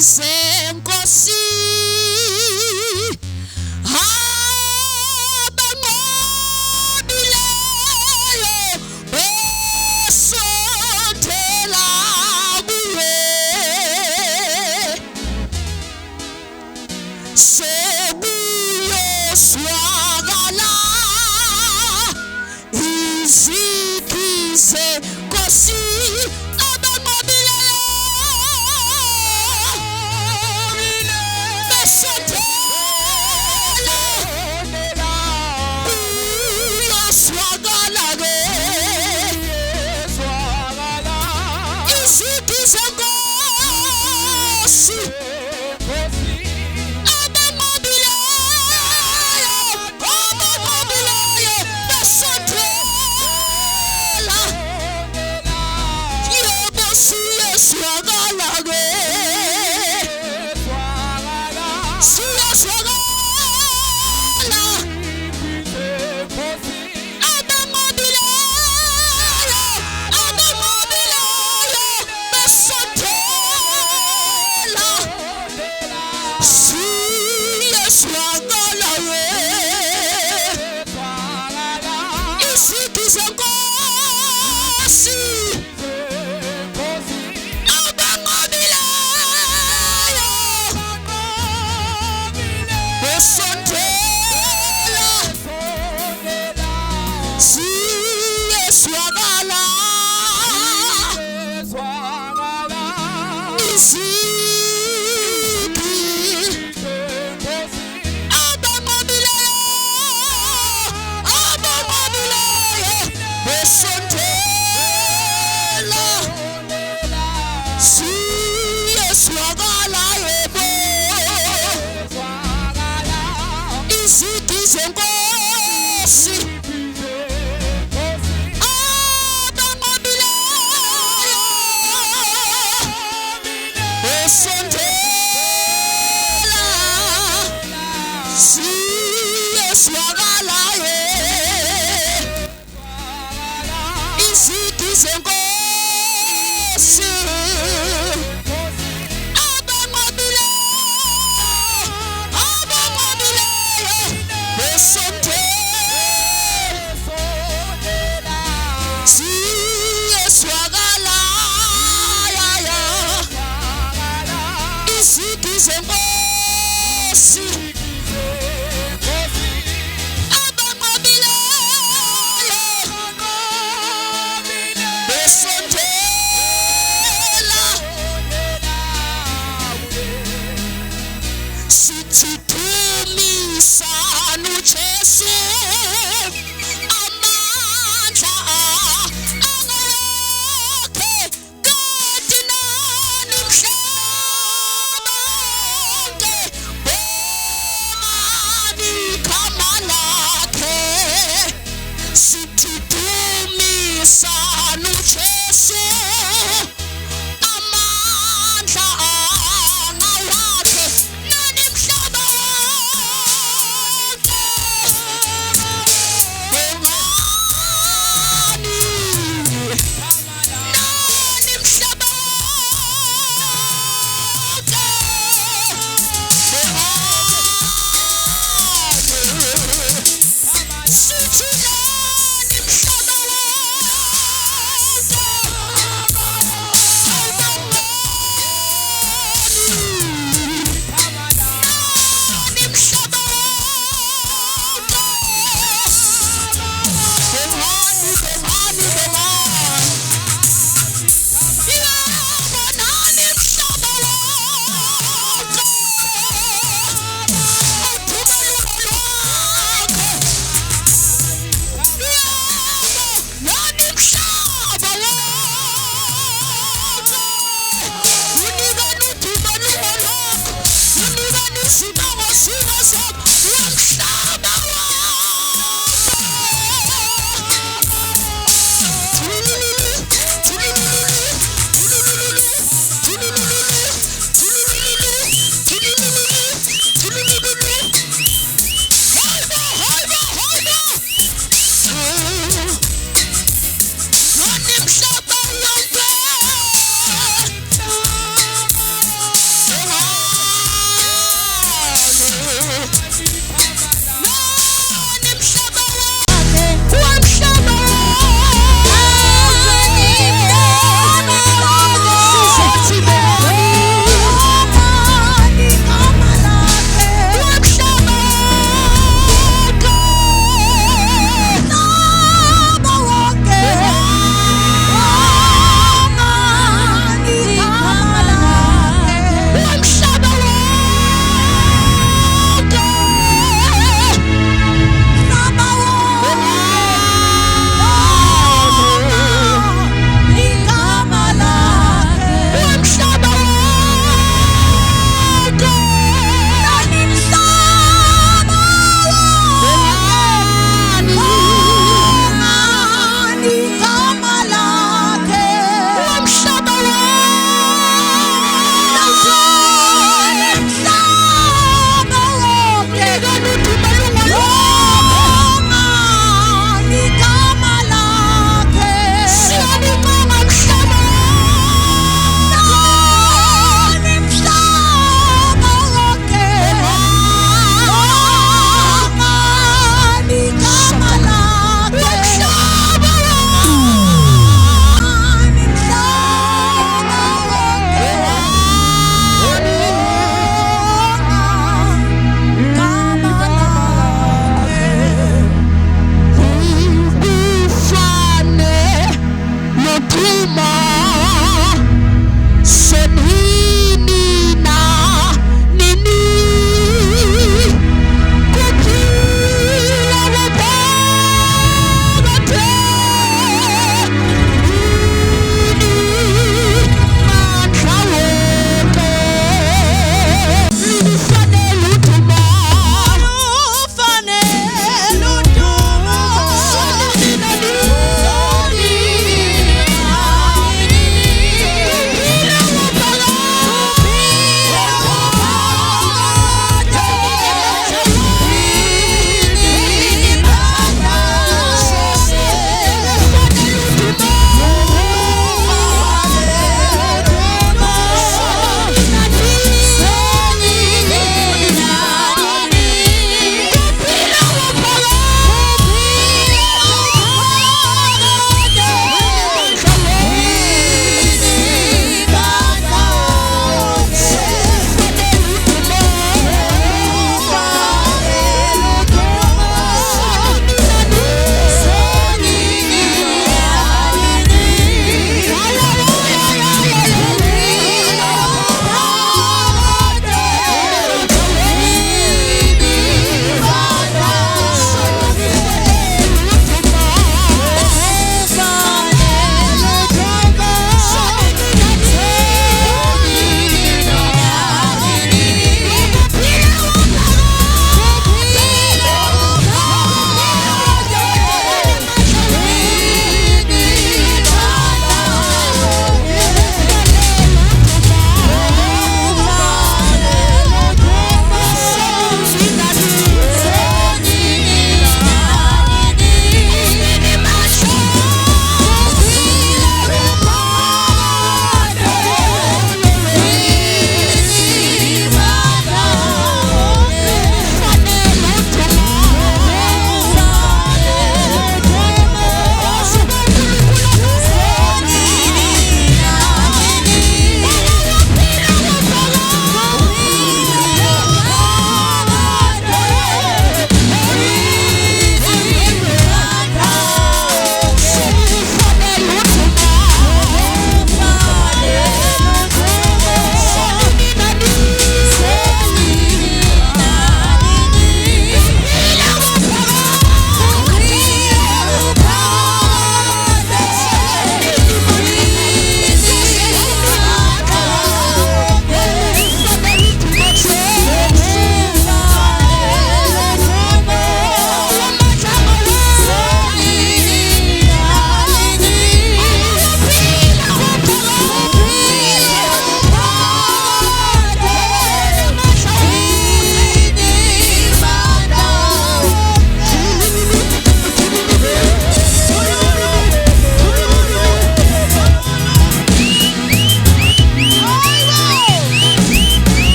Senkosi abanqobileyo besothela kuwe sekuyoswakala izigi zenkosi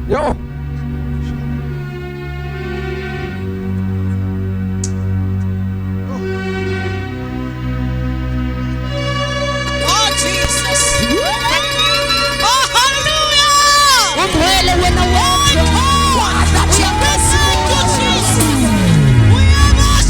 Yo. Oh, Jesus. Oh, hallelujah. When I walk, that your mercy, Jesus. We have a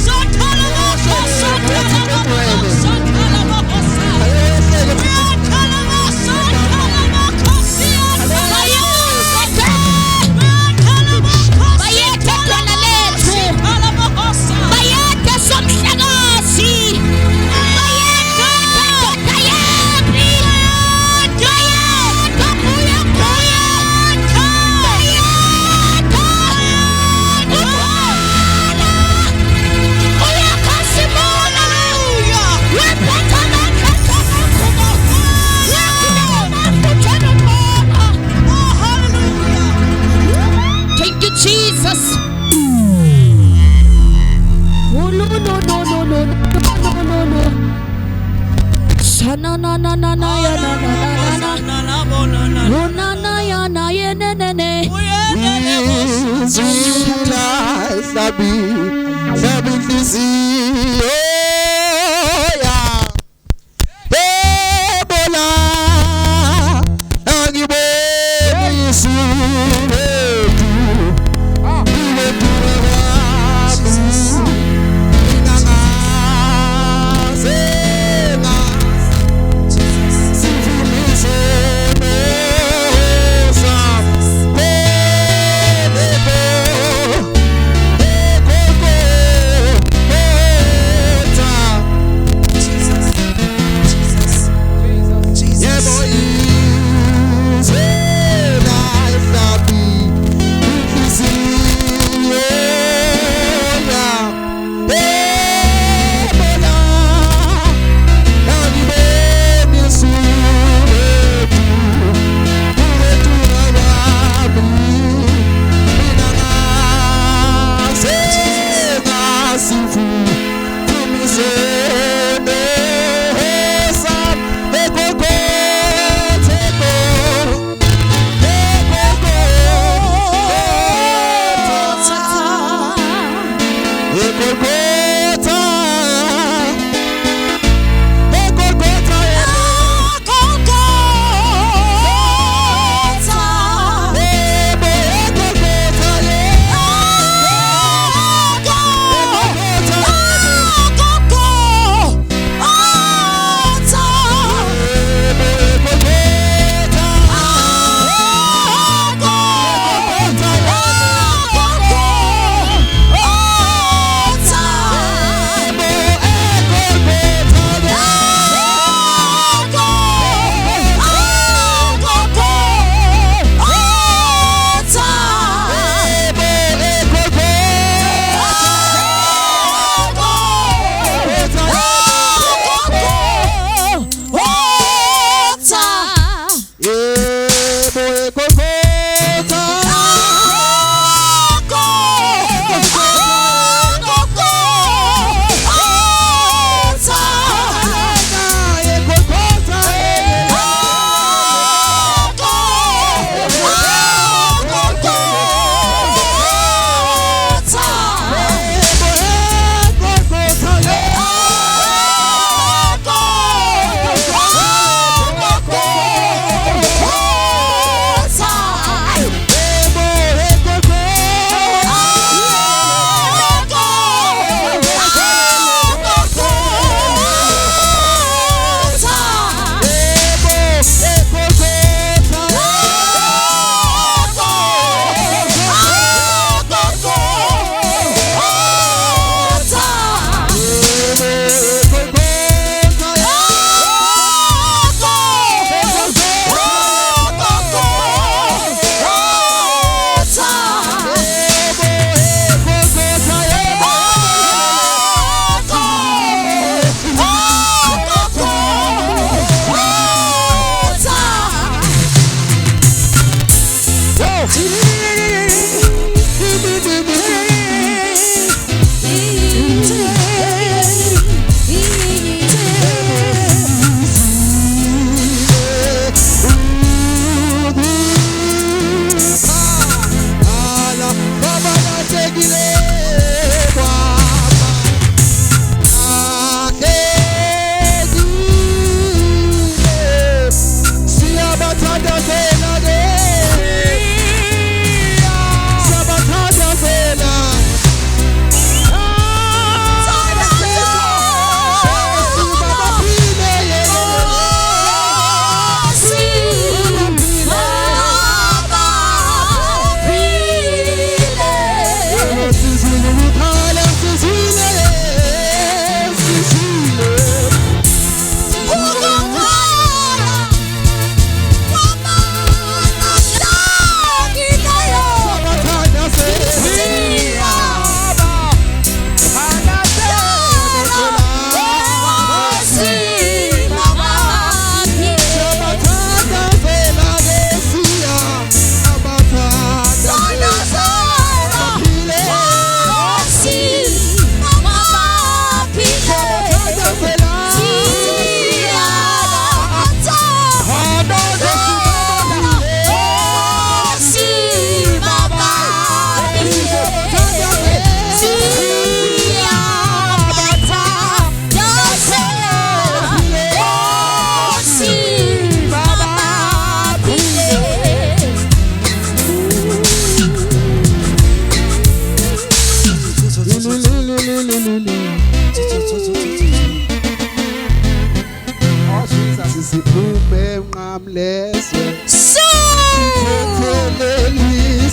thank you, Jesus. Oh, no. Shana na ya na. Oh, na ya ne. Nabi Dizzy. Oh, yeah. Ebola. Agibo. Yesu.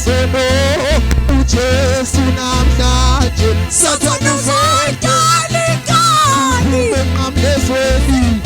Thelelisono uJesu namhlanje Sathane uzoyidalika benqamlezweni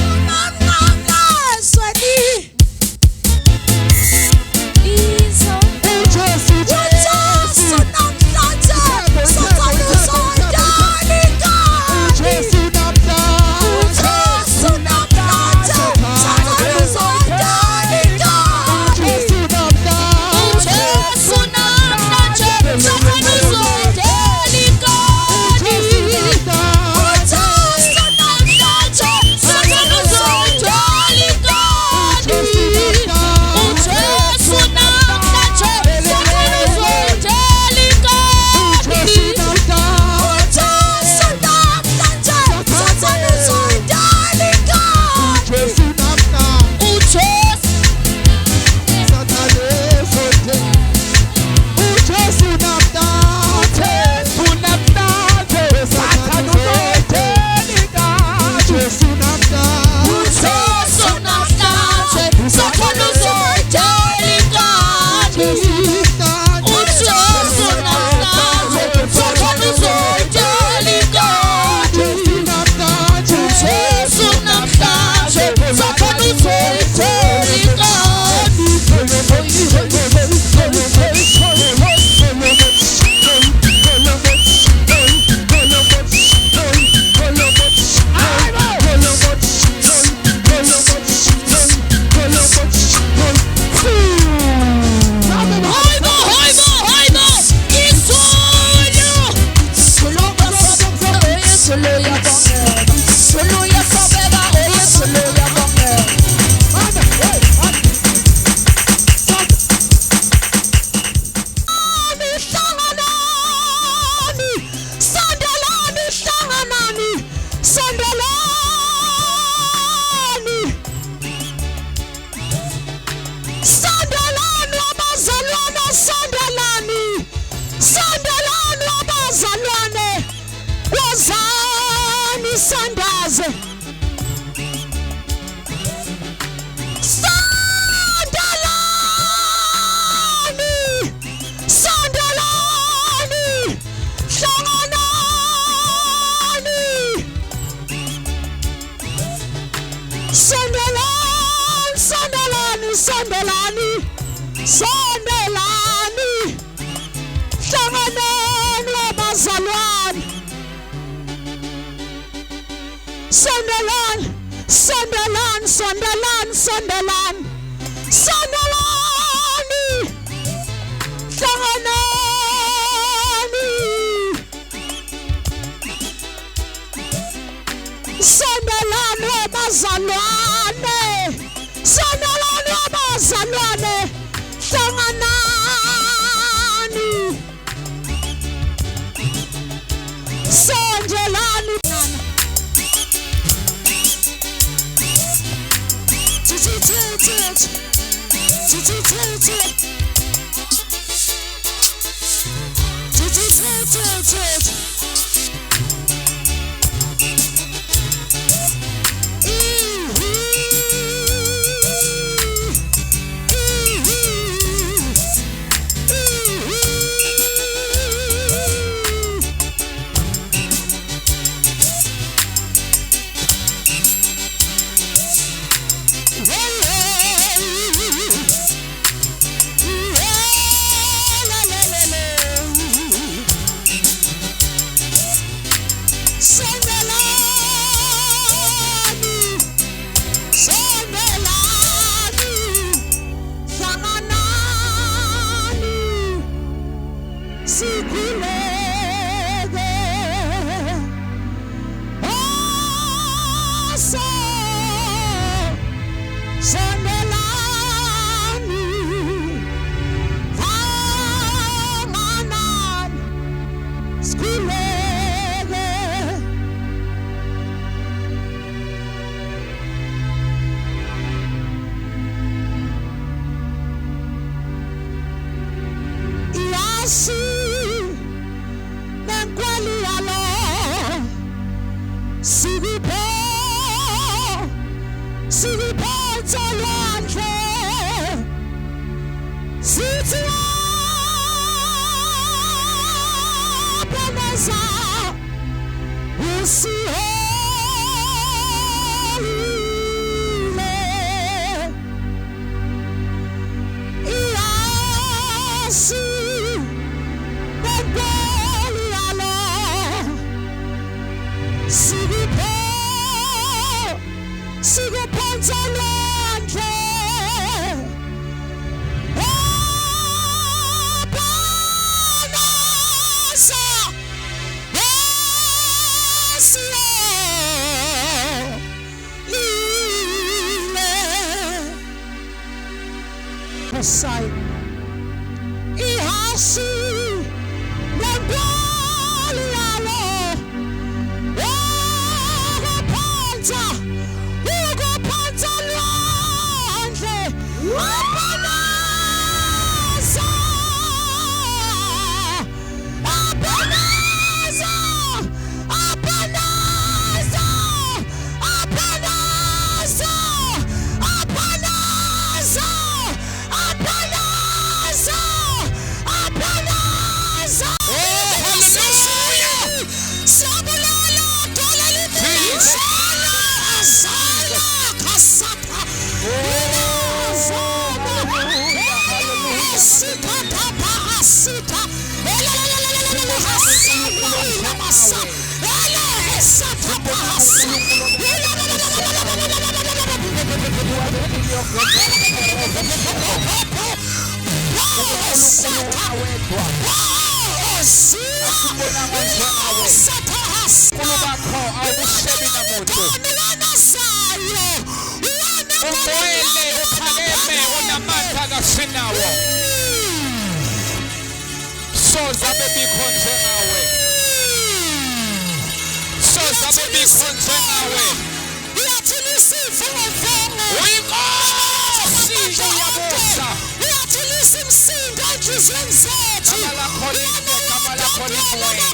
Sipho Ihasa usiholile Ihasi bebolialo Sikuphansi lwandle Side Ihasi Nembolialo Ukuphansa lwandle Abanaza Abanaza Abanaza Abanaza Abanaza Abanaza Abanaza Oh, hallelujah. Sabulala Tolalita Sala Sala Kasata Sita Papa Sita Masa Sata Pahasa Soza baby konze nawe. Soza baby konze nawe. Uyinkosi yabusa. Uyathulisa imisindo enhliziyweni zethu. Gama lakho lihle, gama lakho ligcwele.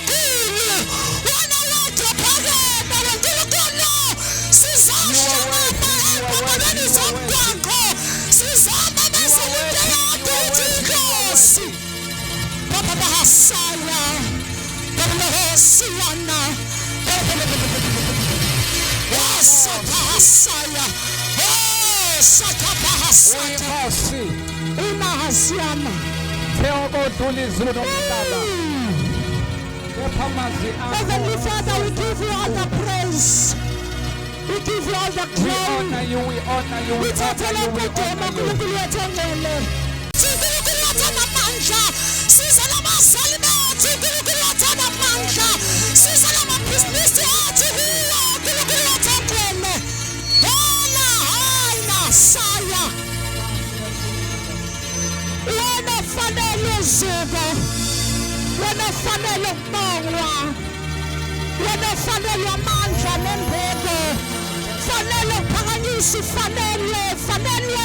Wena wedwa phakeme weNkulunkulu. Sizosha ngaphambi zomgwaqo. Sizama nezilindelo Inkosi. Papa bahasaya. Papa bahasiyana. Wasapahasaya. Sakapahasaya. Uyinkosi. Unahasiyana. Theokodlula izulu nomhlaba. Kepha amazwi Heavenly akho. Father, we give you all the praise. We give you all the We glory. honor you, we honor you, we Uthathele honor you, we ukugoma honor you. uNkulunkulu wethu ongcwele. uNkulunkulu wethu amandla. Siza nabazali bethu. uNkulunkulu wethu amandla. Siza namabhizinisi ethu kuwe. uNkulunkulu wethu ongcwele. Hola haina saya. Wena fanele uzuko. Wena fanele ukubongwa. Wena fanele amandla nembeko. Fanele ukuphakanyiswa, fanele. Ufanele.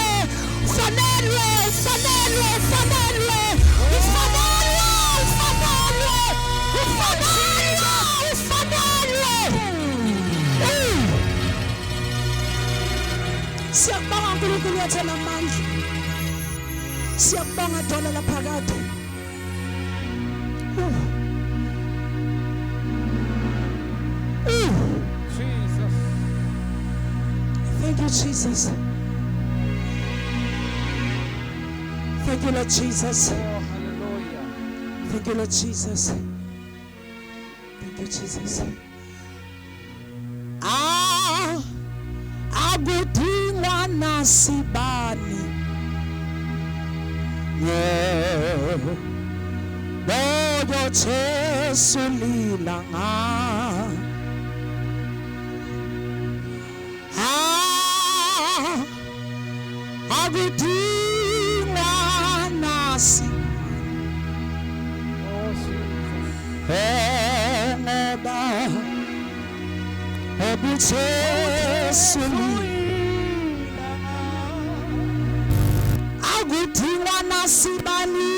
Siyakubonga uNkulunkulu wethu namandla. Siyakubonga Dola laphakade. Jesus. Thank you, Jesus. Thank you, Lord Jesus. Oh, hallelujah. Thank you, Lord Jesus. Thank you, Jesus. Agudingwa nasibani. Boyo Jesu lilanga. Agudingwa nasibani. Oh, Jesus. Ngoba Jesu agudingwa nasibani.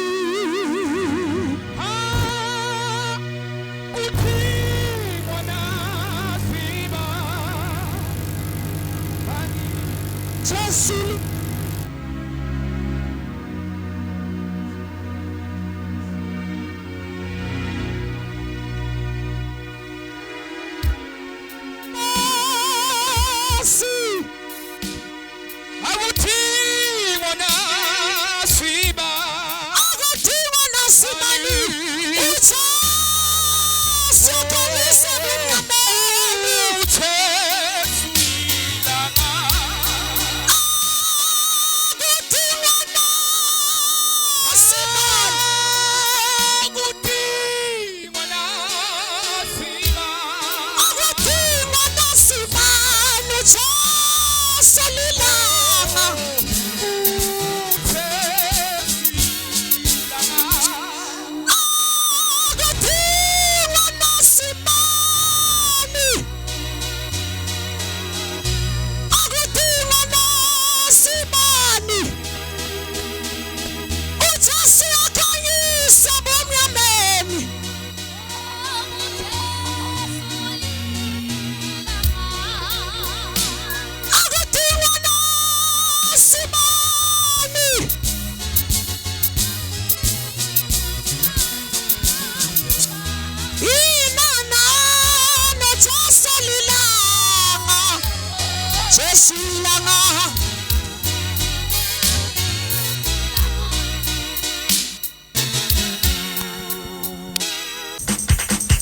Jesu Agutiwa na sibani. Ucha siakomisa mnyameni. Agutiwa na sibani. Agutiwa na sibani. Ucha salilanga.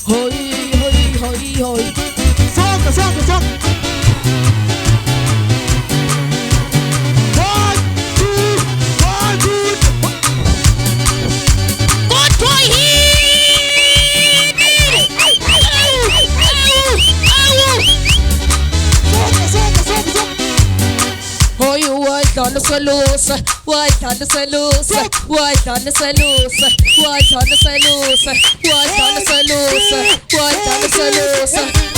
Hoi, hoi, hoi, hoi. Songa, songa, songa. 1, 2, 1, 2. Good boy Hoi, white on the salus, white on the salus, white on the salus, white on the salus, white on the salus, white on the salus.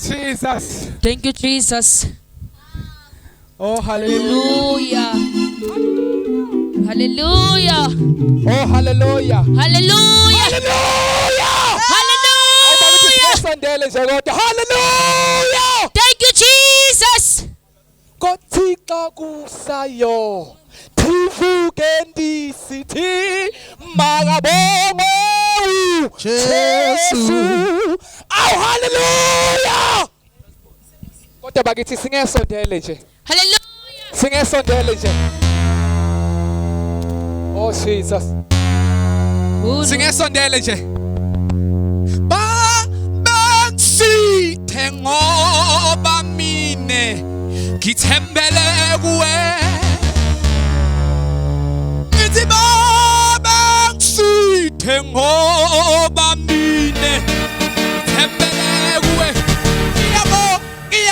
Jesus. Thank you, Jesus. Oh, hallelujah. Hallelujah. Hallelujah. Oh, hallelujah. Hallelujah. Hallelujah. Hallelujah. Thank you, Jesus. Kotika kusayo. Tivuke ndisithi makabongwe Jesu. Oh, hallelujah. Kodwa bakithi singesondele nje. Hallelujah. Singesondele nje. Oh Jesus. Singesondele nje. Bensithe ngoba mine ngithembele kuwe. Ngithi bensithe ngoba mine ngithembele kuwe. Ngiyabonga.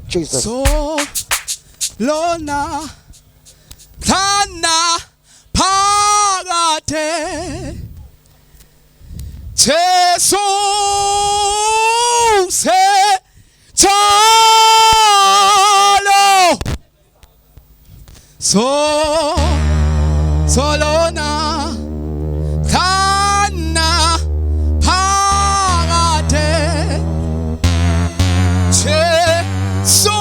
Jesus. So lona thana phakathe Jesu se chalo so lona thana phakathe So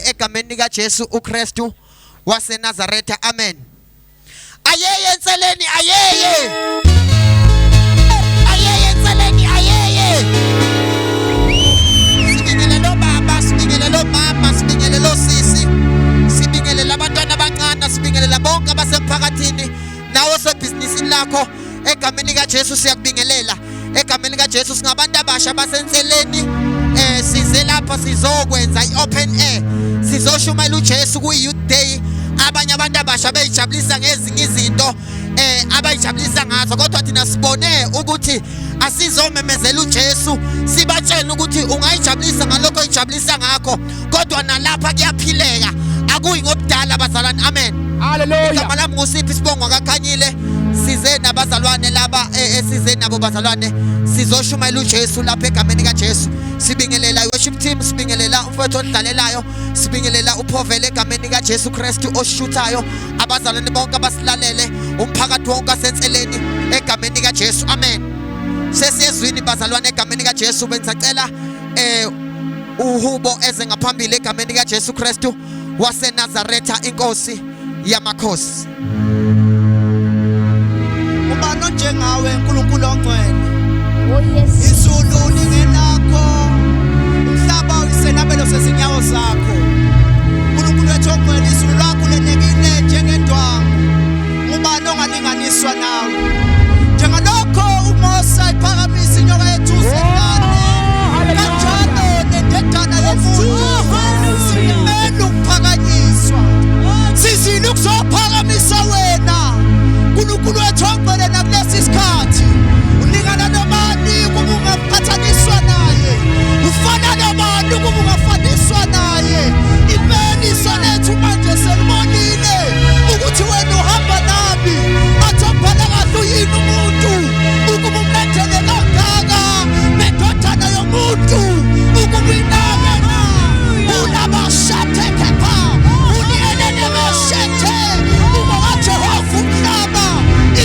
egameni likaJesu uKristu waseNazaretha. Amen. Ayeye enseleni, ayeye. Ayeye enseleni, ayeye. Sibingelele lo baba, sibingelele lo mama, sibingelele lo sisi. Sibingelele abantwana abancane, sibingelele bonke abasemphakathini nawo sebhizinisini lakho. Egameni likaJesu siyakubingelela. Egameni likaJesu singabantu abasha basenseleni. Size lapha sizokwenza i-open air, sizoshumayela uJesu ku-youth day. Abanye abantu abasha beyijabulisa ngezinye izinto abayijabulisa ngazo, kodwa thina sibone ukuthi asizomemezela uJesu, sibatshela ukuthi ungayijabulisa ngalokho oyijabulisa ngakho, kodwa nalapha kuyaphileka, akuyi ngobudala bazalwane. Amen. Hallelujah. Igama lami nguSipho Sibongo kaKhanyile. Size nabazalwane laba esize nabo bazalwane, sizoshumayela uJesu lapha egameni likaJesu. Sibingelela worship team, sibingelela umfowethu odlalelayo, sibingelela uphovele egameni likaJesu Kristu oshuthayo, abazalwane bonke abasilalele, umphakathi wonke asenseleni egameni likaJesu. Amen. Sesiyezwini bazalwane egameni likaJesu, bengisacela uhubo eze ngaphambili egameni likaJesu Kristu waseNazaretha, inkosi yamakhosi. Ubani onjengawe uNkulunkulu ongcwele? Oh yes. Izulu lingelakho, umhlaba uyisenabelo sezinyawo zakho. uNkulunkulu wethu ongcwele, izulu lakho lenekile ukuphakanyiswa nawe njengalokho uMose iphakamisa inyoka yethusengane kanjalo nendodana yomuntu simele ukuphakanyiswa sizile ukuzophakamisa wena uNkulunkulu wethu ongcwele nakulesi sikhathi unikana nobani kuba ungaphathaniswa naye ufana nobani kuba ungafaniswa naye ibeliso lethu manje selibonile ukuthi wena uhamba nami athobhala kahle uyini umuntu ukuba umlethele kangaka bendodana yomuntu ukuba inaka na unabashathe kepha uniyelele beshethe uma kaJehova umhlaba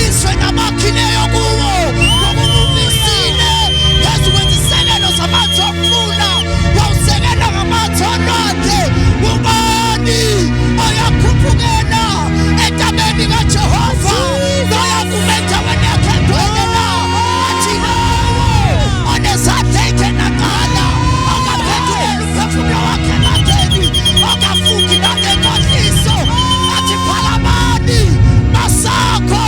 izwe namakhileyo kuwo ngokumisile phezu kwezisekelo zamanzi okufuna wawusekela ngamanzi olwandle ubani ayakhuphukela entabeni kaJehova bayakumenza wena yakhethwelela athi nawo onesathethe nakala akaphethulela umphefumulo wakhe ematheni akafuki nangenkohliso athi phalamani masakho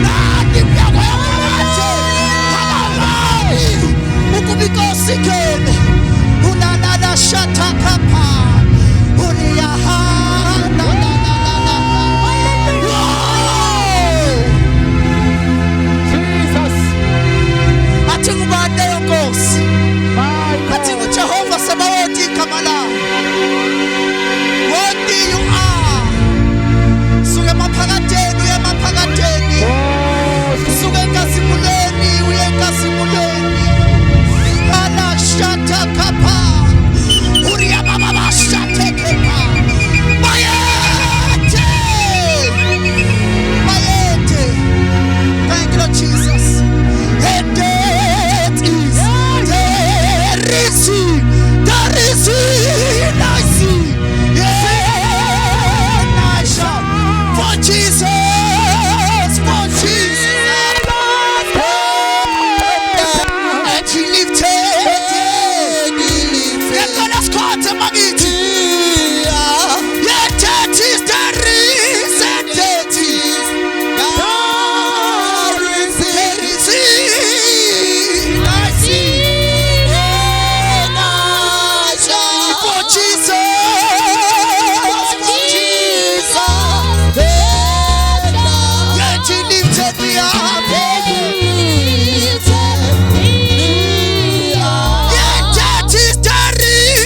nani myako yaphakathe phalamani ukuba inkosi ikhele unanana shatakapha uniyahana athi ngubane yonkosi athi nguJehova Sabaothi igama layo what you are suke emaphakatheni uye emaphakatheni suke enkazimulweni uye enkazimulweni ala shatakapha uriya baba bashatekepha bayete bayete thank you Lord Jesus and that is there is nice yeah nice for Jesus and he lifted they're gonna squat magiti yeah that is there is and that is for Jesus yeah he lifted me up yeah that is the reason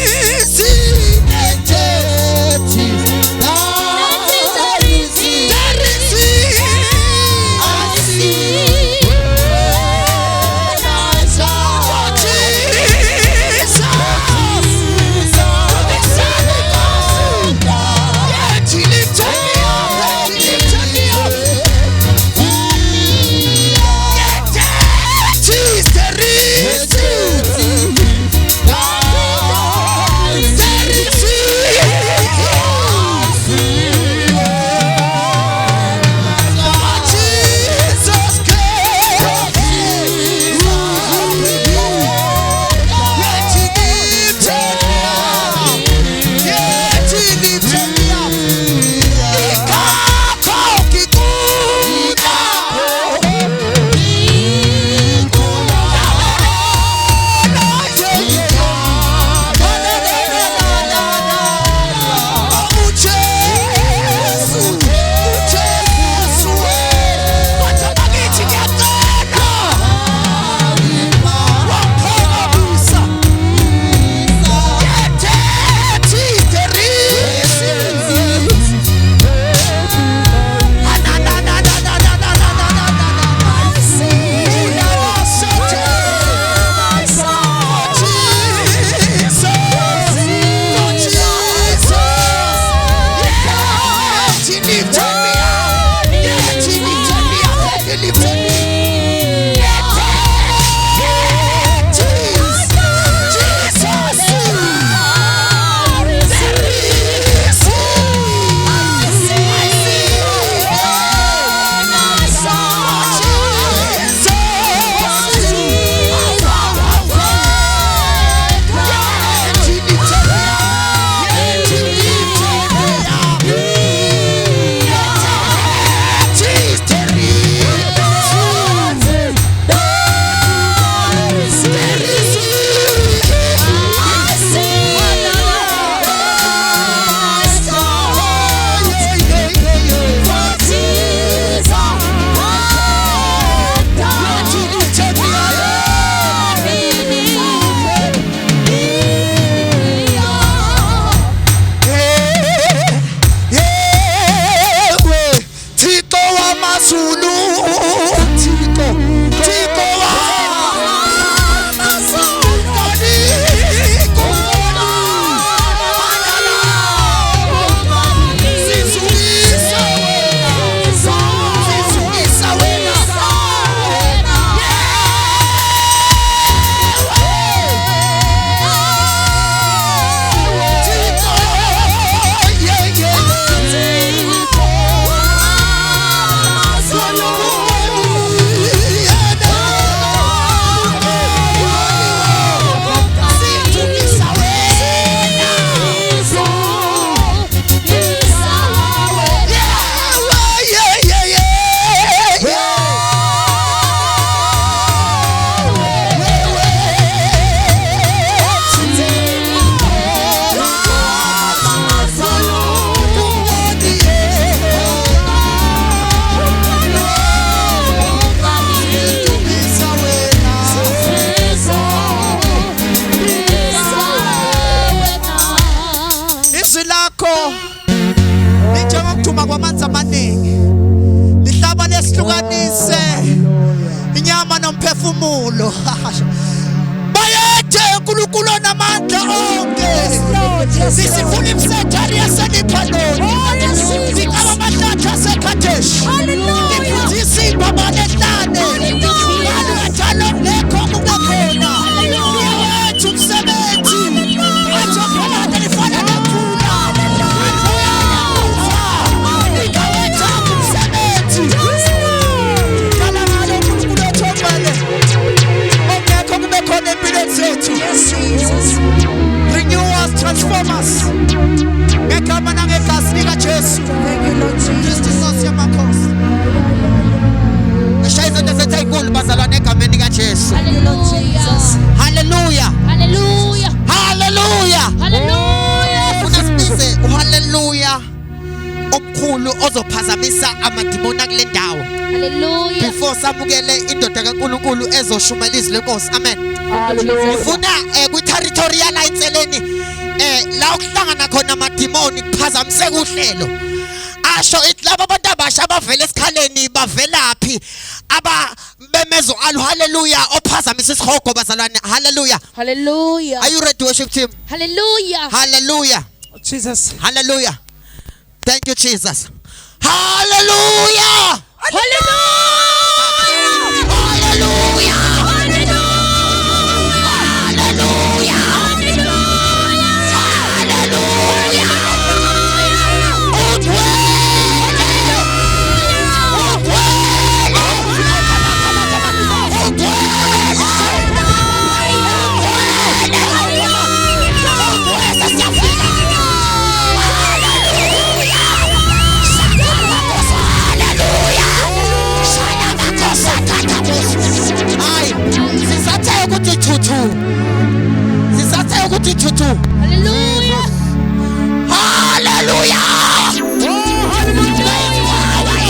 impumulo bayethe uNkulunkulu namandla onke sisifuna imsethari yaseliphaloni sikaba amahlatha aseKhadeshi iphuzisa ibabane ehlane njalo ngekho kungakhona wethu umsebenzi ajophalana lifana nephula ikawetha umsebenzi kala ngalo uNkulunkulu othobele ongekho kube khona empilweni zethu. Renew us, transform us ngegama nangegazi likaJesu Kristu Inkosi yamakhosi. Ngishayisa into esethe inkulu bazalwane egameni likaJesu. Hallelujah. Hallelujah. Hallelujah. Hallelujah. Unasibize uhallelujah omkhulu ozophazamisa amadimoni kule ndawo. Hallelujah. Before samukele indoda kaNkulunkulu ezoshumela izwi lenkosi. Amen. Ngifuna kwi-territorial ayinseleni la ukuhlangana khona amadimoni kuphazamise uhlelo. Asho ithi laba abantu abasha abavela esikhaleni bavelaphi aba bemezo alu hallelujah ophazamisa isihogo bazalwane. Hallelujah. Hallelujah. Are you ready, worship team? Hallelujah. Hallelujah. Jesus. Hallelujah. Thank you, Jesus. Hallelujah. Hallelujah. Hallelujah. Hallelujah. Hallelujah.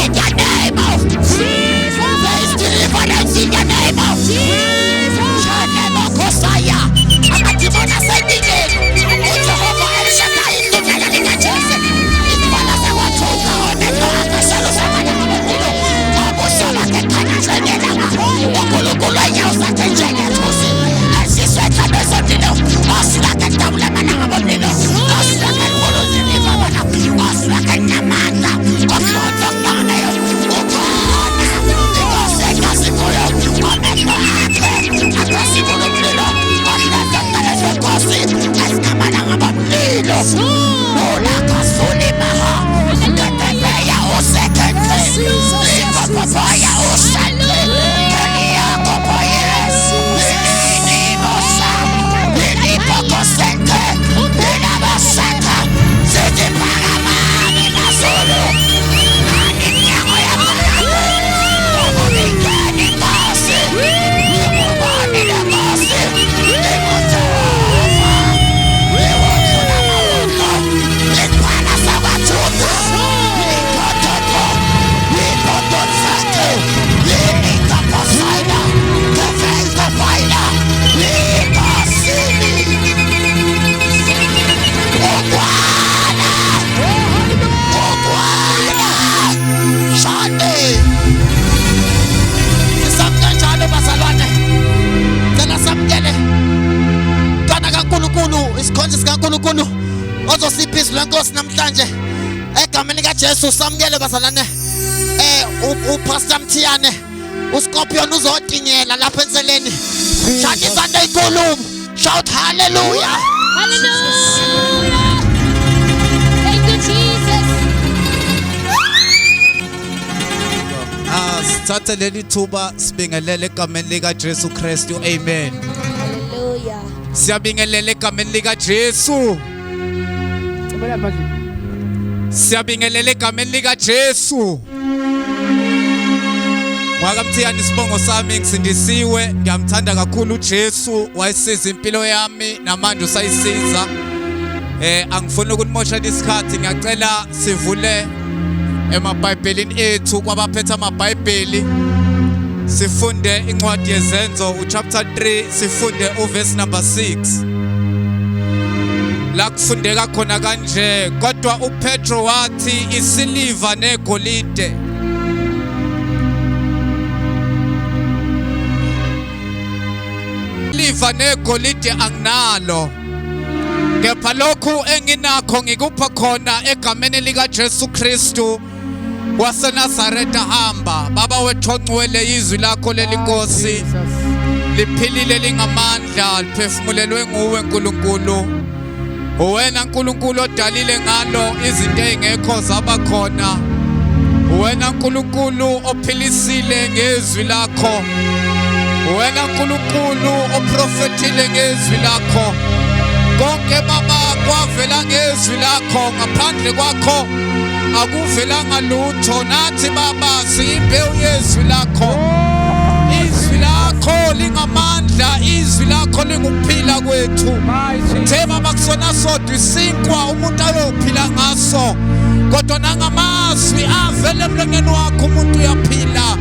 In the name of Jesus. There is deliverance in the name of Jesus. Amadimoni asendingeni uJehova El Shaddai indlela likaJesu izibona sekwathuka onetho akashalosakala ngabomkhulu abushala kekhanyazengela uNkulunkulu enyawo zakhe njengethusi esiswetha bezondilo osilakhe tabula mana ngabomlilo osilakhe nkuluzivi babana osilakhe namandla ohlonza kunayo ukhona inkosi ekasikuyo omehlo akhe akasikulo mlilo ohlonza kunayo inkosi esikamana ngabomlilo ulakasulimaha ngetepeya usekente ikopopaya usente eliyakopoyes ilimosa ilipokosente ilabasaka zitiparamani mazulu aninyango yamalale ububikeni kasi ububonile kasi imutova iwotuna mawulo ikwana sakwathuka ikototo ikotonsake ilikaposaida kefeikopaida ikasili ukwana shande sisamke njalo bazalwane cela samkele kana kaNkulunkulu isikhonzo sikaNkulunkulu ozosipha izwi lenkosi namhlanje egameni likaJesu. Samkele bazalwane uPastor Mthiyane uScorpion uzotingela lapha enseleni. Shaya izandla ezinkulu. Shout hallelujah. Hallelujah. Thank you, Jesus. Sithathe leli thuba sibingelele egameni likaJesu Kristu. Amen. Hallelujah. Siyabingelela egameni likaJesu. Siyabingelela egameni likaJesu. Wakamthiyani isibongo sami ngisindisiwe, ngiyamthanda kakhulu uJesu, wayisiza impilo yami namanje usayisiza. Angifuni ukunimosha isikhathi, ngiyacela sivule emaBhayibhelini ethu kwabaphethe amaBhayibheli. Sifunde incwadi yezenzo uchapter 3, sifunde uverse number 6. La kufundeka khona kanje, kodwa uPetro wathi isiliva negolide isiliva negolide anginalo, kepha lokhu enginakho ngikupha khona egameni lika Jesu Kristu waseNazaretha. Hamba baba wethu ongcwele, izwi lakho lelinkosi liphilile lingamandla, liphefumulelwe nguwe Nkulunkulu. Uwena Nkulunkulu odalile ngalo izinto ezingekho zaba khona. Uwena Nkulunkulu ophilisile ngezwi lakho. Uwena Nkulunkulu oprofetile ngezwi lakho. Konke baba kwavela ngezwi lakho, ngaphandle kwakho akuvelanga lutho. Nathi baba siyimbewu yezwi lakho. Izwi lakho lingamandla, izwi lakho lingukuphila kwethu. The baba kusona sodwa isinkwa umuntu ayophila ngaso, kodwa nangamazwi avela emlonyeni wakho umuntu uyaphila.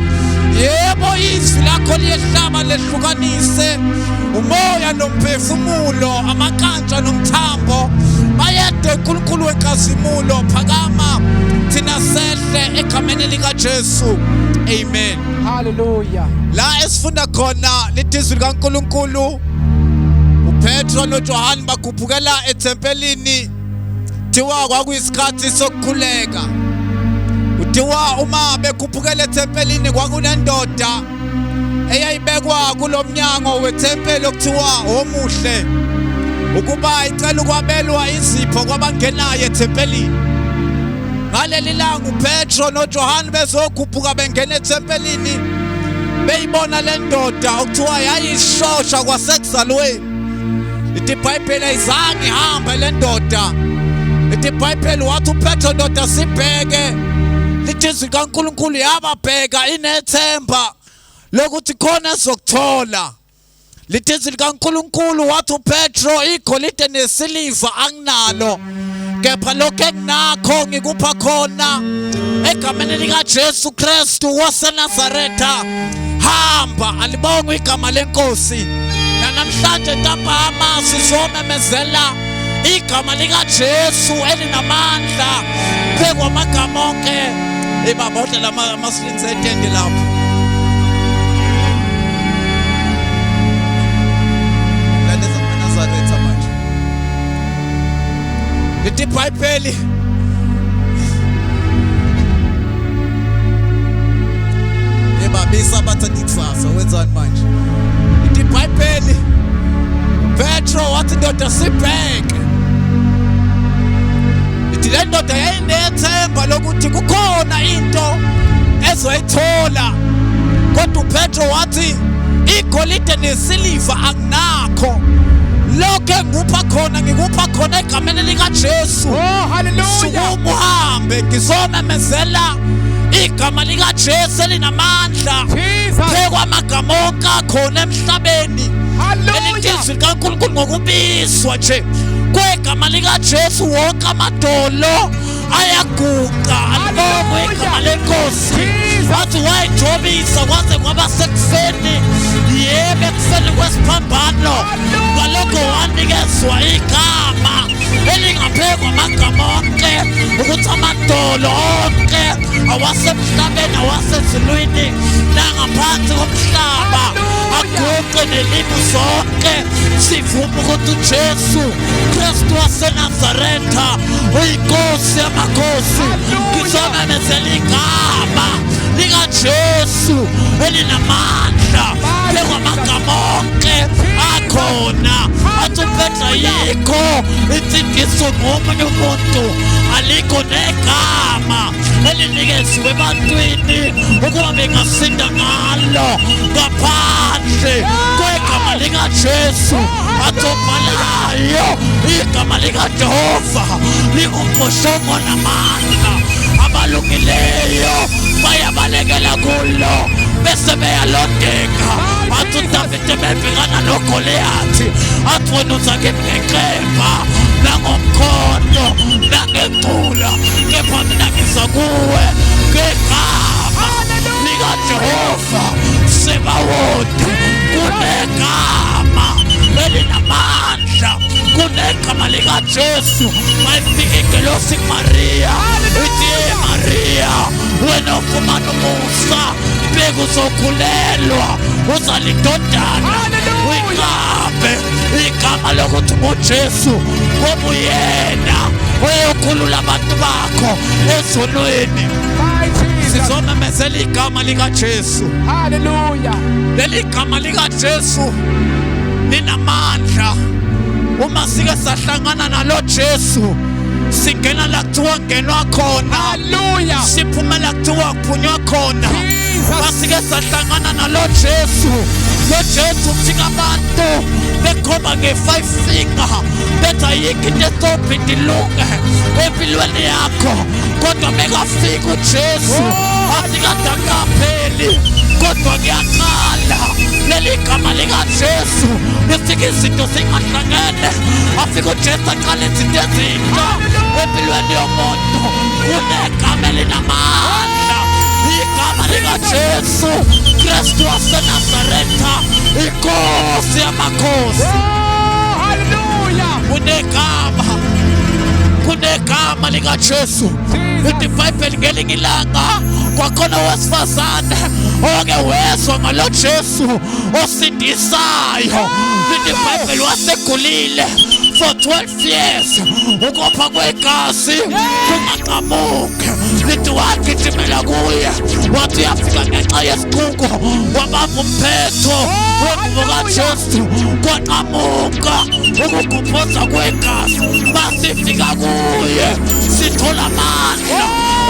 Yebo, izwi lakho liyehlaba lehlukanise umoya nomphefumulo, amakhanja nomthambo. Bayede uNkulunkulu wenkazimulo, phakama thina sehle egameni lika Jesu. Amen. Hallelujah. La esifunda khona lithizwi likaNkulunkulu, uPetro noJohane bakhuphukela ethempelini. Thiwa kwakuyisikhathi sokukhuleka. Uthiwa uma bekhuphukela ethempelini kwakunendoda eyayibekwa kulomnyango wethempeli okuthiwa omuhle, ukuba icela ukwabelwa izipho kwabangenayo ethempelini. Ngaleli langa uPetro noJohane bezokhuphuka bengena ethempelini, beyibona le ndoda okuthiwa yayishosha kwasekuzalweni. Lithi iBhayibheli ayizange ihambe le ndoda. Lithi iBhayibheli wathi uPetro ndoda sibheke, lithi izwi likaNkulunkulu yababheka inethemba lokuthi khona ezokuthola. Lithi izwi likaNkulunkulu wathi uPetro, igolide nesiliva anginalo, kepha lokho enginakho ngikupha khona egameni lika Jesu Kristu waseNazaretha. Hamba, alibonge igama lenkosi. Namhlanje ntambama sizomemezela igama lika Jesu elinamandla phekwa amagama onke. Ibabodla lama-slings etende lapho. Laleza amaNazaretha manje. Lithi iBhayibheli ebabisa bathatha ikusasa, wenzani manje? Lithi iBhayibheli Petro wathi ndoda sibheke. Lithi le ndoda yayinethemba lokuthi kukhona into ezoyithola, kodwa uPetro wathi igolide nesiliva anginakho, lokho engikupha khona ngikupha khona egameni lika Jesu. Oh, hallelujah. Uhambe ngizomemezela igama lika Jesu elinamandla phekwa amagama onke akhona emhlabeni. Elithizwi likaNkulunkulu ngokubiswa nje kwegama lika Jesu wonke amadolo ayaguqa. Alibonge igama lenkosi. Wathi wayithobisa kwaze kwaba sekuseni, yebo ekuseni kwesiphambano, ngalokho wanikezwa igama elingaphekwa amagama onke, ukuthi amadolo onke awasemhlabeni awasezulwini nangaphansi komhlaba aguqe nelimi zonke. Sivuma ukuthi uJesu Kristu waseNazaretha uyinkosi yamakhosi. Ngizomemezela igama lika Jesu elinamandla phekwa amagama onke akhona. Athi uPetro yikho itsindiso ngomunye umuntu, alikho negama elinikezwe ebantwini ukuba bengasinda ngalo ngaphandle kwegama lika Jesu. Athi obhalayo igama lika Jehova lingumboshongo namandla, abalungileyo bayabalekela kulo bese beyalondeka. Athi uDavide bebhekana noGoliathi, athi wena uza kimi ngenkemba nangomkhondo nangencula, kepha mina ngiza kuwe ngegama lika Jehova Sebawothi. Kunegama elinamandla, kunegama lika Jesu. Mayifika ingelosi kuMaria, ithi Maria, wena ufumana umusa, bekuzokhulelwa uzalindodana, uyiqambe igama lokuthi nguJesu ngoba uyena oyokhulula abantu bakho ezonweni. Sizomemezela igama likaJesu. Hallelujah. Leli gama likaJesu linamandla. Uma sike sahlangana nalo Jesu singena la kuthiwa ngenwa khona. Hallelujah. Siphumela kuthiwa kuphunywa khona. Masike sahlangana nalo Jesu. Lo Jesu ufika abantu bekhomba nge-5 finger bethi ayikho into estobhida ilunge empilweni yakho, kodwa bekafika uJesu asikade akapheli kodwa kuyaqala. Leli gama likaJesu lifika izinto zingahlangene, afika uJesu aqala izinto ezintsha empilweni yomuntu. Kunegama elinamandla, igama likaJesu Kristu waseNazaretha, inkosi yamakhosi. Hallelujah. Kunegama likaJesu. Lithi iBhayibheli ngelinye ilanga kwakhona owesifazane oke wezwa ngalo Jesu osindisayo. Lithi iBhayibheli wasegulile for 12 years, ukopha kwegazi kungaqhamuki. Lithi wagijimela kuye, wathi uyafika ngenxa yesiquko, wabamba umphetho wengubo kaJesu kwaqhamuka ukugubhoza kwegazi. Masifika kuye sithola amandla.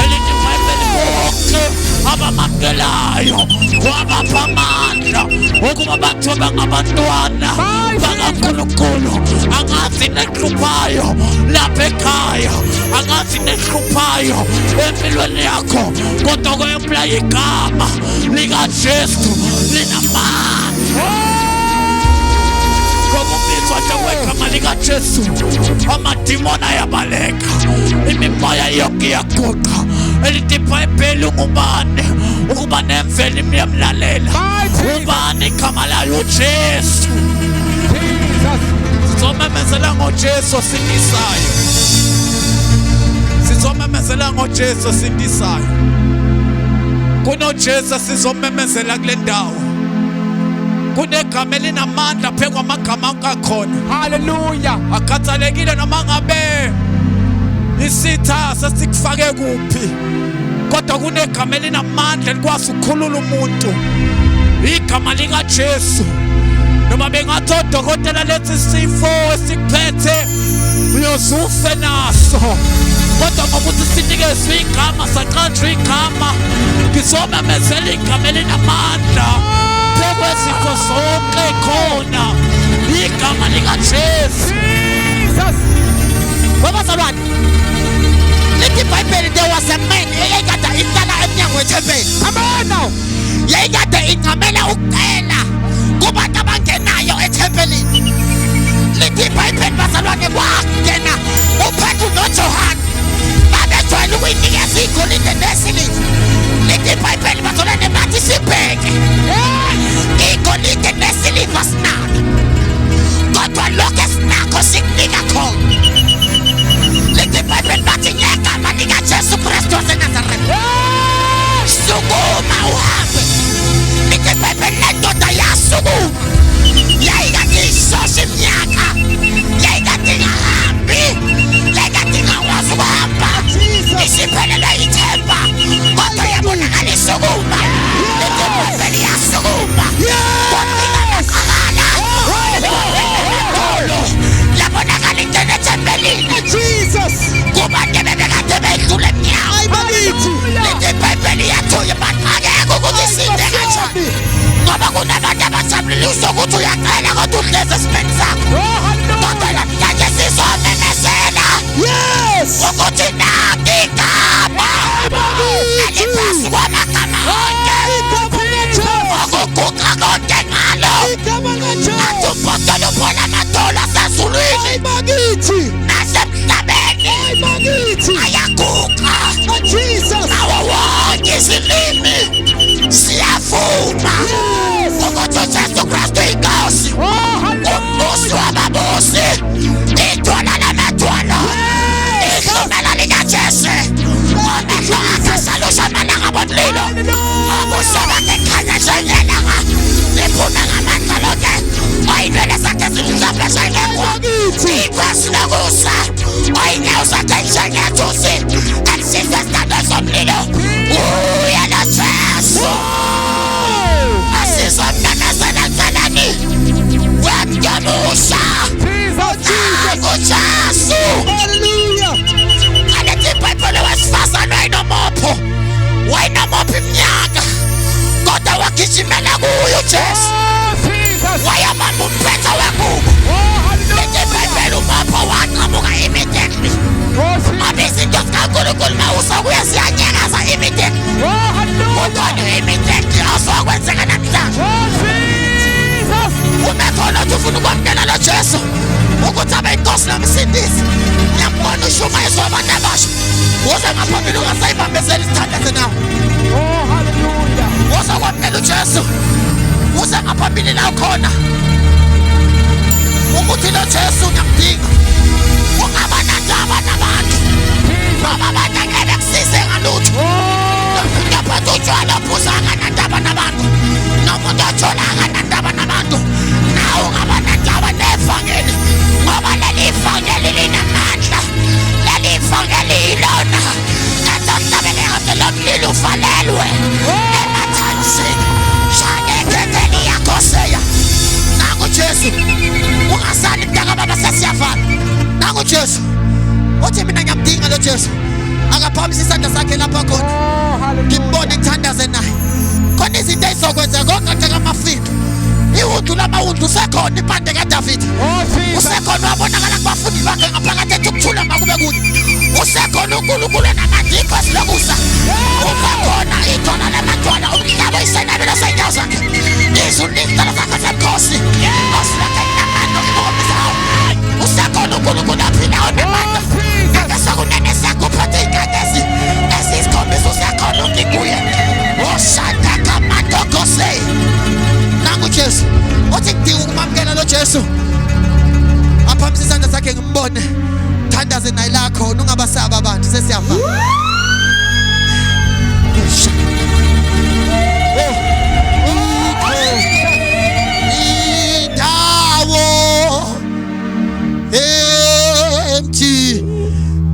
Elithi iBhayibheli bonke abamamkelayo wabapha amandla ukuba bathobe ngabantwana bakaNkulunkulu. Angazi nehluphayo lapha ekhaya, angazi nehluphayo empilweni yakho, kodwa kwempela igama likaJesu linamandla. Ngokubizwa nje kwegama likaJesu amadimoni ayabaleka, imimoya yonke iyaguqa. Elithi iBhayibheli ungubani ukuba nemvelo imyamlalela? Ubani igama layo uJesu. Sizomemezela ngoJesu osindisayo. Sizomemezela ngoJesu osindisayo. KunoJesu sizomemezela kule ndawo. Kunegama elinamandla phezu kwamagama akhona. Hallelujah. Akhathalekile noma ngabe isitha sesikufake kuphi, kodwa kunegama elinamandla elikwazi ukukhulula umuntu. Igama likaJesu. Noma bengathi odokotela lethi sifo esikuphethe uyozufe naso, kodwa ngokuthi sinikezwe igama, saqanjwa igama, ngizomemezela igama elinamandla phezu kwezifo zonke khona. Igama likaJesu. Babazalwane, lithi iBhayibheli there was a man eyayikade ihlala emnyango wethempeli. Amen. Yayikade incamela ukucela kubantu abangenayo ethempelini. Lithi iBhayibheli bazalwane kwangena uPetru noJohane babejwayele ukuyinikeza igolide nesiliva. Lithi iBhayibheli bazalwane bathi sibheke igolide nesiliva sinalo, kodwa lokho esinakho sikunika khona. Lithi iBhayibheli bathi ngegama likaJesu Kristu waseNazaretha sukuma uhambe. Lithi iBhayibheli lendoda yasukuma, yayikade ishosha iminyaka, yayikade ingahambi, yayikade ingakwazi ukuhamba, isiphelelwe ithemba, kodwa yabonakala isukuma. Lithi iBhayibheli yasukuma yabonakala ingene ethempelini kubantu bebekade bedlula emnyango. Lithi iBhayibheli yathuya abantu akekho ukuthi isinde kanjani, ngoba uNkulunkulu mawusokuya siyanyakaza imideni Oh, hallelujah. kodwa imideni osokwenzeka namhlanje Oh, Jesus. umekhona uthi ufuna ukwamkela lo Jesu ukuthi abe inkosi nomsindisi ngiyambona ushumayezwa abantu abasha uze ngaphambili ungasayibambezeli isithandaze nawe Oh, hallelujah. uze kwamkela uJesu uze ngaphambili la khona ukuthi lo Jesu ngiyamdinga ungaba nandaba nabantu ngoba abantu angeke kusize ngalutho ngiyaphatha utshwala phuzanga nandaba nabantu nomuntu otholanga nandaba nabantu nawe ungaba nandaba nevangeli ngoba leli vangeli linamandla leli vangeli ilona natamtabele ngabe lo mlilo uvalelwe emathansini shangeketheni yakhoseya nangu Jesu ungasali mntaka baba sesiyavala nangu Jesu uthi mina ngiyamdinga lo Jesu akaphakamisa isandla sakhe lapha khona Oh, hallelujah. ngimbone ngithandaze naye khona izinto ezizokwenza konke njengamafindo iwundu lamawundu usekhona impande kaDavide Oh, Jesus. usekhona wabonakala kubafundi bakhe ngaphakathi ethi ukuthula makube kude usekhona uNkulunkulu enamandla iphosi lokusa usekhona ithona lamantwana umhlaba isenabelo sey'nyawo zakhe izulu lizitala zakhe zemkhosi inkosi lakhe linamandla okubonisa usekhona uNkulunkulu aphilayo namandla akasakunene sakho uphathe iy'nkanyezi eziyisikhombisa usekhona ungikuye oshada kamandokose nangu Jesu uthi ngidinga ukumamkela lo Jesu aphakamisa isandla sakhe ngimbone thandaze naye la khona ungabasaba abantu sesiyavala indawo empty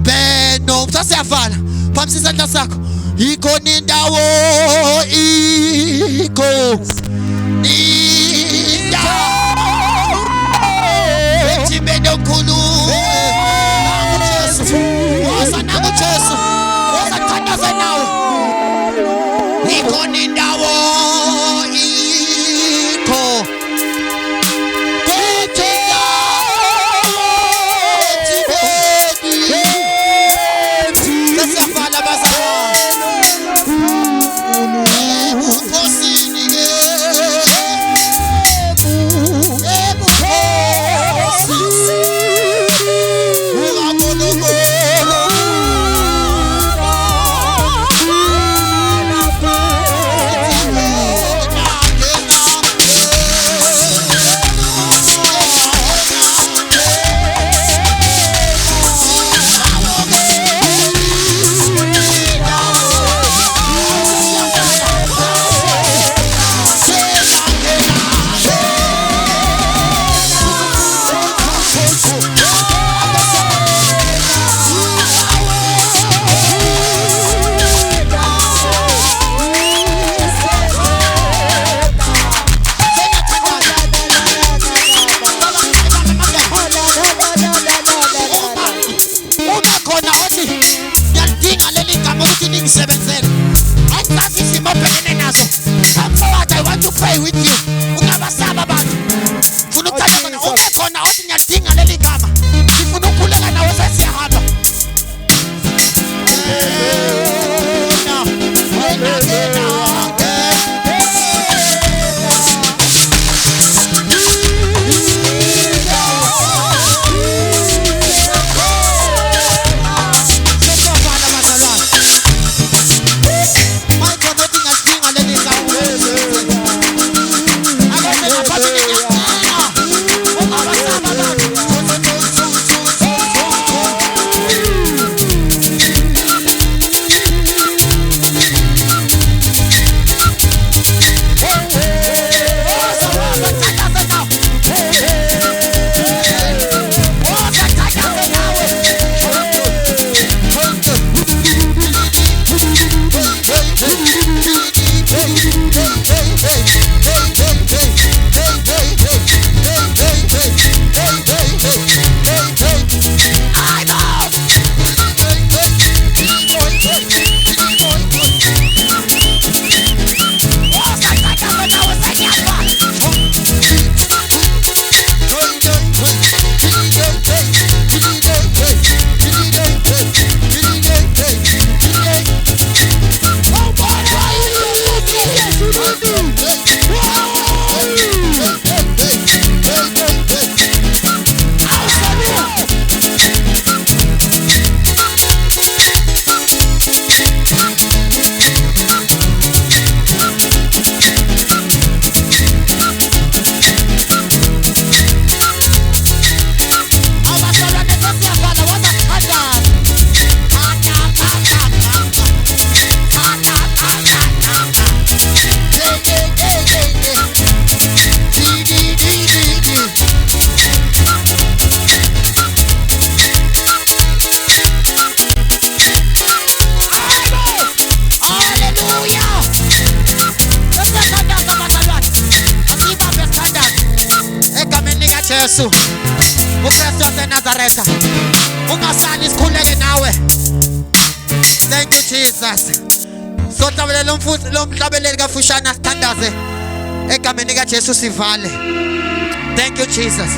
beno sasiyavala phambi isandla sakho ikhona indawo indawo empty beno mkhulu nangu Jesu woza nangu Jesu woza thandaze nawe ikhona indawo pray with you. Ungabasaba abantu. Funa ukuthatha khona ube khona othi ngiyadinga leli gama. Ngifuna ukukhuleka nawe sesiyahamba. Hey! Jesu uKristu waseNazaretha ungasali sikhuleke nawe. Thank you Jesus. Sohlabelela umfuthi lo mhlabeleli kafushana sithandaze egameni kaJesu sivale. Thank you Jesus.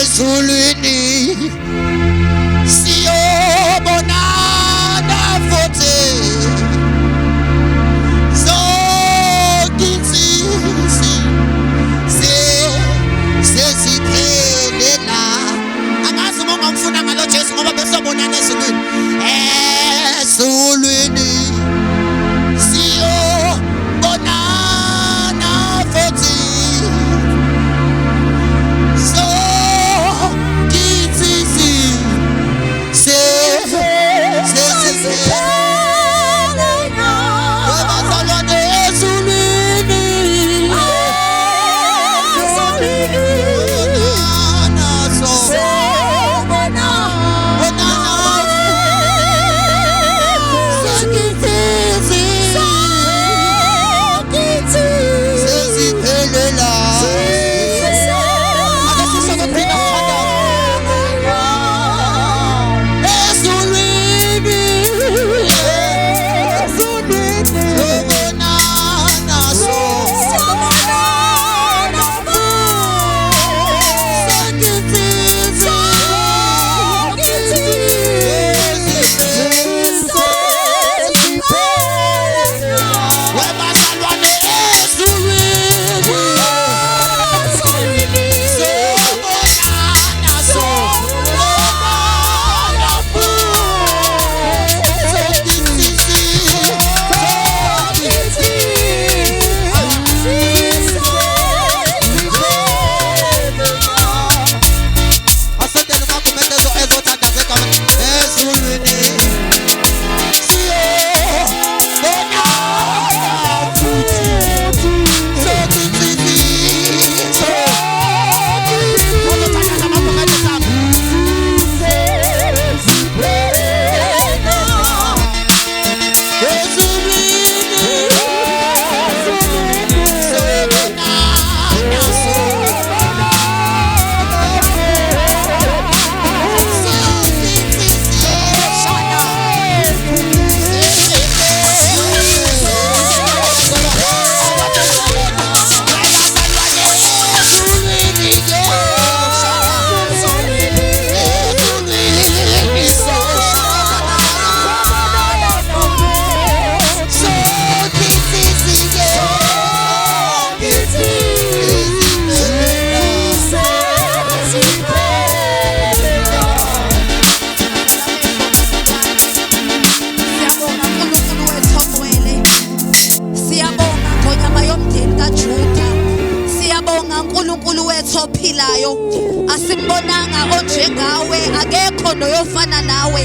Ezulwini siyobonana futhi zokinsisi sesiphelela. Angazi uma ungamfuna ngalo Jesu ngoba besobonana ezulwini. Ezulwini siyobonana futhi zokinsisi sesiphelela. Wabazalwane ezulwini ophilayo asimbonanga onjengawe akekho noyofana nawe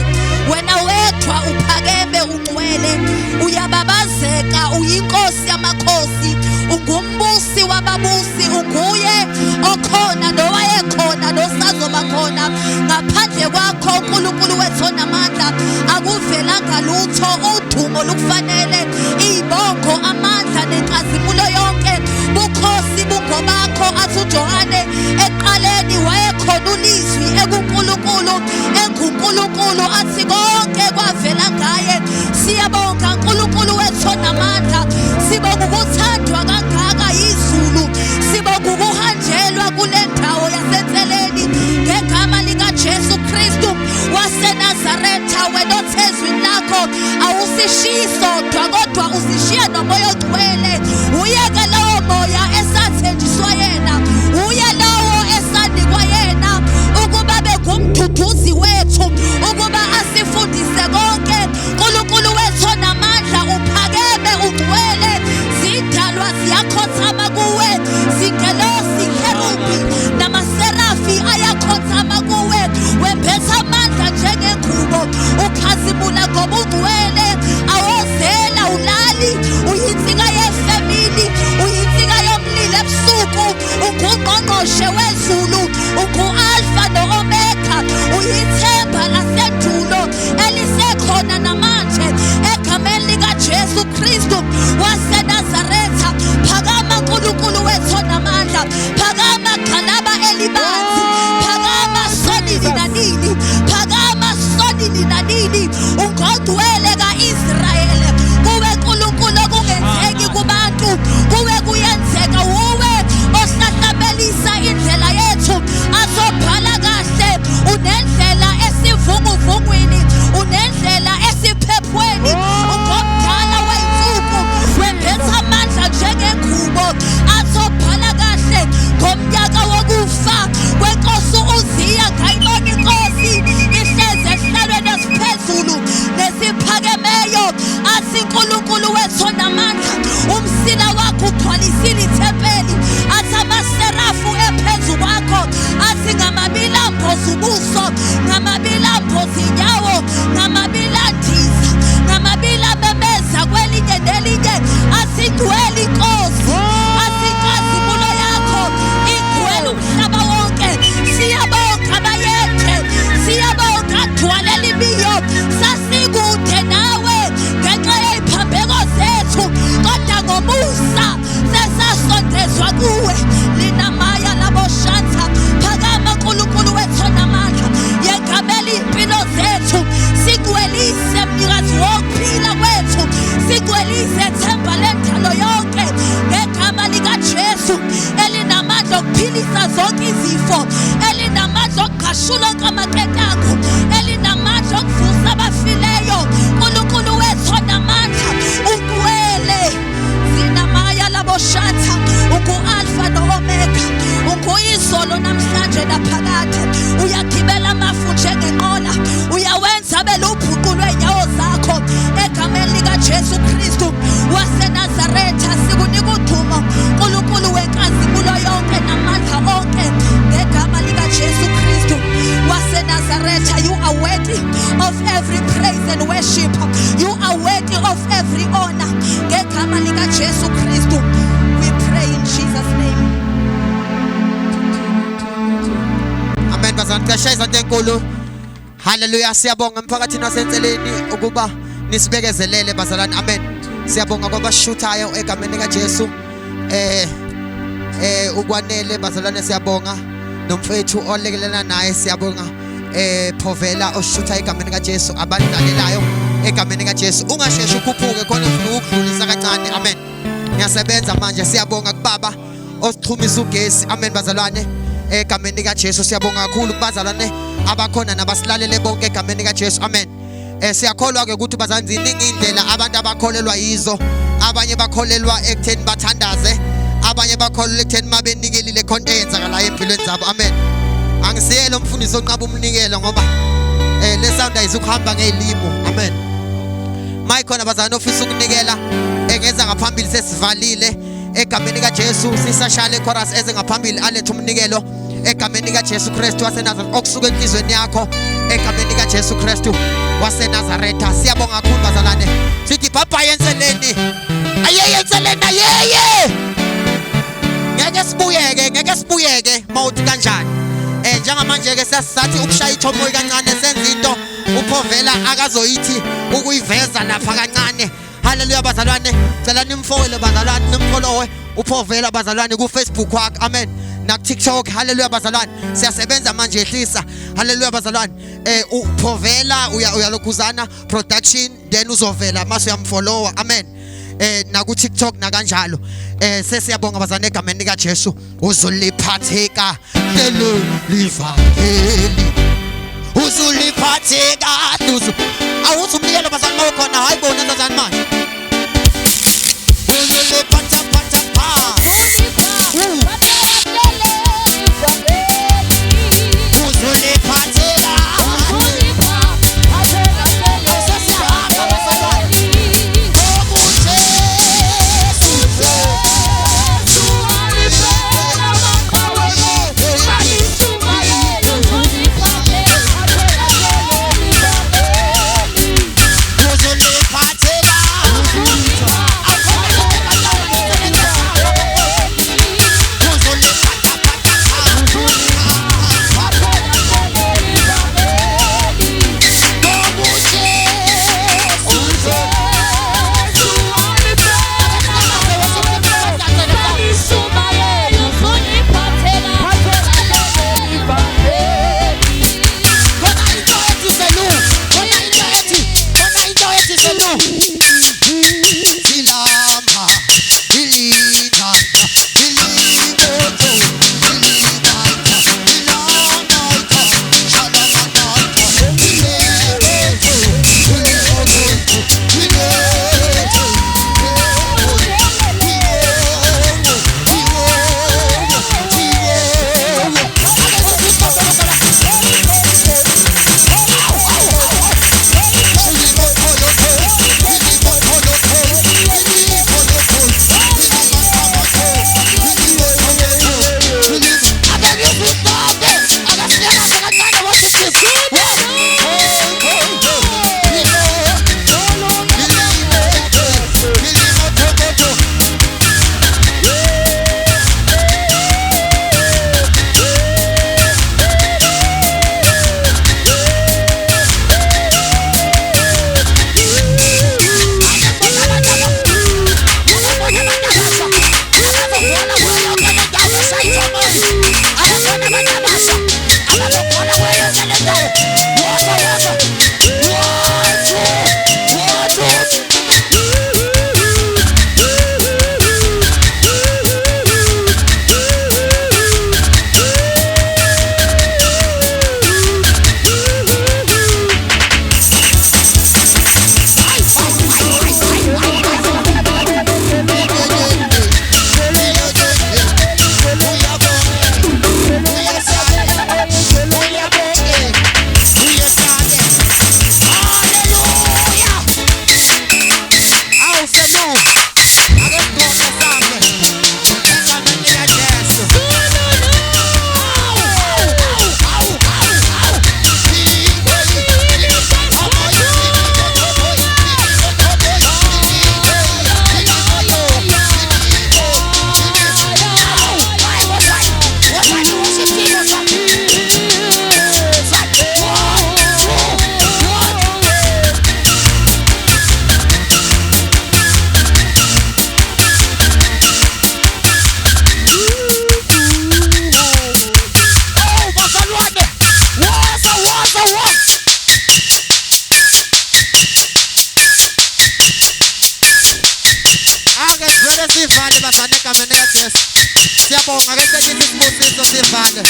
wena wedwa uphakeme ungcwele uyababazeka uyinkosi yamakhosi ungumbusi wababusi unguye okhona nowayekhona nosazoba khona ngaphandle kwakho uNkulunkulu wethu onamandla akuvelanga lutho udumo lukufanele ibongo amandla nenkazimulo yonke bukhosi bungobakho athi uJohane eqaleni wayekhona ulizwi ekuNkulunkulu enguNkulunkulu athi konke kwavela ngaye siyabonga uNkulunkulu wethu onamandla sibonga ukuthandwa kangaka izulu sibonga ukuhanjelwa kule ndawo yasenseleni ngegama lika Jesu Kristu waseNazaretha wena othezwini lakho awusishiyi sodwa kodwa usishiya nomoya ogcwele uyeke lowo moya esathenjiswa yena uye lowo esanikwa yena ukuba begumduduzi wethu ukuba asifundise konke uNkulunkulu wethu onamandla uphakeme ugcwele zidalwa ziyakhothama kuwe zingelosi herubhi namaserafi ayakhothama kuwe wembetha amandla njengengubo ukhazimula ngobungcwele awozela ulali uyinsika yefamily uyinsika yomlilo ebusuku ungungqongqoshe wezulu ungu-alfa no-omega uyithemba lasendulo elisekhona namanje egameni likaJesu Kristu waseNazaretha phakama uNkulunkulu wethu onamandla phakama gxalaba wethu onamandla umsila wakho ugcwalisile ithempeli athi amaserafu ephezu kwakho athi ngamabilambo zubuso ngamabilambo zinyawo ngamabila ndiza ngamabila bebeza kwelinye nelinye athi ngwele inkosi athi inkazimulo yakho igcwele umhlaba wonke siyabonga bayethe siyabonga thwalela imiyo sasikude nawe ngenxa yeziphambeko zethu kodwa ngomusa sesasondezwa kuwe linamaya laboshantha phakama uNkulunkulu wethu onamandla yengamela impilo zethu sigwelise mnikazi wokuphila kwethu sigwelise themba lendalo yonke ngegama likaJesu elinamandla okuphilisa zonke izifo elinamandla okugashula kamaketako elinamandla okuvusa abafileyo uNkulunkulu wethu onamandla ugwele zinamaya laboshantha ungu-alfa no-omega unguyizolo namhlanje naphakade uyagibela amafu njengenqola uyawenza belubhuqulu wey'nyawo zakho egameni likaJesu Kristu waseNazaretha sikunika udumo uNkulunkulu wenkazimulo yonke namandla onke ngegama likaJesu Kristu waseNazaretha. You are worthy of every praise and worship. You are worthy of every honor ngegama likaJesu Kristu. We pray in Jesus name. Amen bazalwane, kuyashaya izandla enkulu. Hallelujah, siyabonga emphakathini wasenseleni ukuba nisibekezelele bazalwane. Amen. Siyabonga kwabashuthayo egameni likaJesu. Ukwanele bazalwane, siyabonga nomfethu olekelana naye, siyabonga Phovela oshutha egameni likaJesu abandlalelayo egameni likaJesu. Ungasheshi ukhuphuke khona ufuna ukudlulisa kancane. Amen. Ngiyasebenza manje, siyabonga kubaba osixhumisa ugesi. Amen bazalwane. Egameni likaJesu siyabonga kakhulu kubazalwane abakhona nabasilalele bonke egameni likaJesu. Amen. Siyakholwa ke ukuthi bazanzi iningi indlela abantu abakholelwa yizo. Abanye bakholelwa ekutheni bathandaze, abanye bakholelwa ekutheni mabenikelile khona eyenzakalayo empilweni zabo. Amen. Angisiyele umfundisi onqaba umnikelo ngoba le sound ayizukuhamba ngezilimo. Amen. Mayikhona bazalwane ofisa ukunikela engeza ngaphambili sesivalile egameni likaJesu sisashaya chorus eze ngaphambili alethe umnikelo egameni likaJesu Kristu waseNazaretha okusuka enhlizweni yakho egameni likaJesu Kristu waseNazaretha. Siyabonga kakhulu bazalwane. Sithi baba yenseleni. Ayeyenseleni ayeye. Ngeke sibuyeke mawuthi kanjani. Njengamanje ke sesisathi ukushaya ithomoyi kancane senza into uPhovela akazoyithi ukuyiveza lapha kancane. Hallelujah bazalwane, cela nimfollowe bazalwane, nimfollowe uPhovela bazalwane ku Facebook wakhe. Amen. Na TikTok. Hallelujah bazalwane, siyasebenza manje ehlisa. Hallelujah bazalwane. uPhovela uyalokhuzana production then uzovela mase uyamfollowa. Amen. Na ku TikTok na kanjalo. Sesiyabonga bazalwane egameni likaJesu uzuliphatheka lelo livangeli. Uzuliphatheka duzu. Awuthi umnikelo bazalwane mawukhona hayi bona bazalwane manje. Uzuliphatha pha. Uzuliphatheka Sicela sivale bazane egameni likaJesu. Siyabonga ke sesithi isibusiso sivale.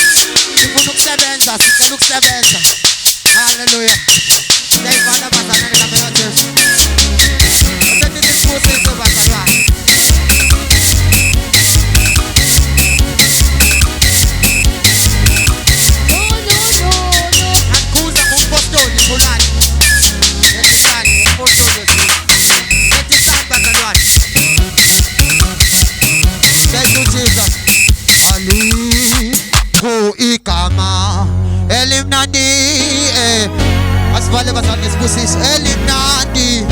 Sifuna ukusebenza, sicela ukusebenza. Hallelujah. Siyayivala bazane egameni likaJesu. Sesithi isibusiso bazalwane. Akuza kumpostoli fulani. Elisani impostoli. Elisani bazalwane. Thank you, Jesus. Alikho igama elimnandi asivale bazalwane sibusiso elimnandi